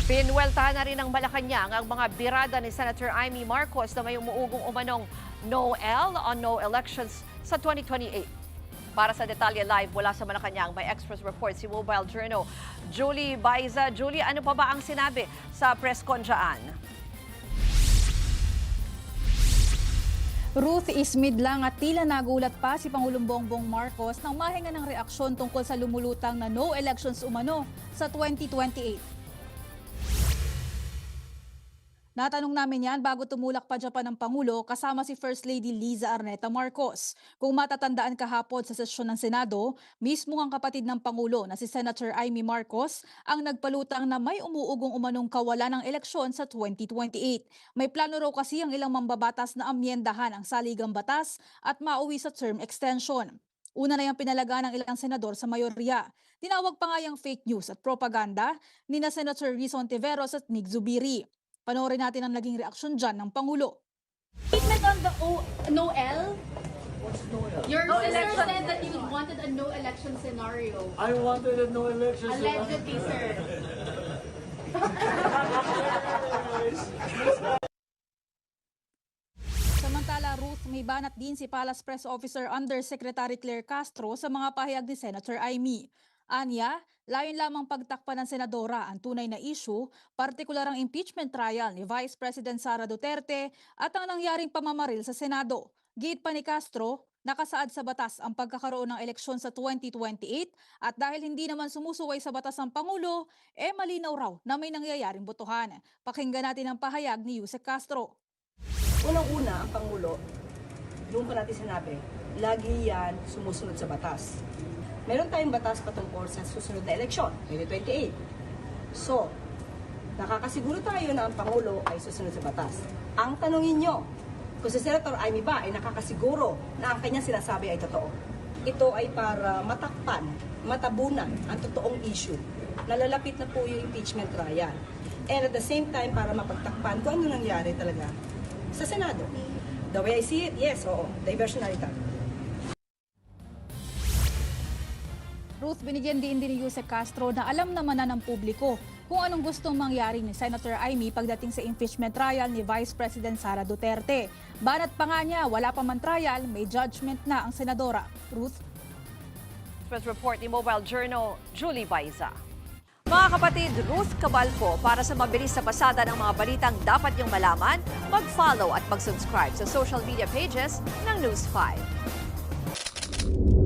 Pinweltahan na rin ng Malacanang ang mga birada ni Senator Amy Marcos na may umuugong umanong no-L on no elections sa 2028. Para sa detalye live mula sa Malacanang, may Express Report si Mobile Journal Julie Baiza. Julie, ano pa ba ang sinabi sa press con dyan? Ruth, ismid lang at tila nagulat pa si Pangulong Bongbong Marcos nang mahinga ng reaksyon tungkol sa lumulutang na no elections umano sa 2028. Natanong namin yan bago tumulak pa Japan ng Pangulo kasama si First Lady Liza Arneta Marcos. Kung matatandaan kahapon sa sesyon ng Senado, mismo ang kapatid ng Pangulo na si Senator Amy Marcos ang nagpalutang na may umuugong umanong kawalan ng eleksyon sa 2028. May plano raw kasi ang ilang mambabatas na amyendahan ang saligang batas at mauwi sa term extension. Una na yung pinalagaan ng ilang senador sa mayorya. Tinawag pa nga yung fake news at propaganda ni na Senator Rizon Tiveros at Mig Zubiri. Panoorin natin ang naging reaksyon dyan ng Pangulo. Statement on the no L. What's no election? Your sister said that you wanted a no election scenario. I wanted a no election. Allegedly, sir. Samantala, Ruth, may banat din si Palace Press Officer Undersecretary Claire Castro sa mga pahayag ni Senator Amy. Anya, layon lamang pagtakpan ng senadora ang tunay na issue, partikular ang impeachment trial ni Vice President Sara Duterte at ang nangyaring pamamaril sa Senado. Giit pa ni Castro, nakasaad sa batas ang pagkakaroon ng eleksyon sa 2028 at dahil hindi naman sumusuway sa batas ng Pangulo, malinaw raw na may nangyayaring botohan. Pakinggan natin ang pahayag ni Yusek Castro. Unang-una, ang Pangulo, doon pa natin sinabi, lagi yan sumusunod sa batas. Meron tayong batas patungkol sa susunod na eleksyon, 2028. So, nakakasiguro tayo na ang Pangulo ay susunod sa batas. Ang tanongin nyo, kung si Senator Amy ba ay nakakasiguro na ang kanyang sinasabi ay totoo. Ito ay para matakpan, matabunan ang totoong issue. Nalalapit na po yung impeachment trial. And at the same time, para mapagtakpan kung ano nangyari talaga sa Senado. The way I see it, yes, oo, diversionary tactic. Ruth, binigyan din ni Yusek Castro na alam naman na ng publiko kung anong gustong mangyari ni Senator Amy pagdating sa impeachment trial ni Vice President Sara Duterte. Banat pa nga niya, wala pa man trial, may judgment na ang senadora. Ruth? Express Report ni Mobile Journal Julie Baiza. Mga kapatid, Ruth Cabalco, para sa mabilis na pasada ng mga balitang dapat niyong malaman, mag-follow at mag-subscribe sa social media pages ng News 5.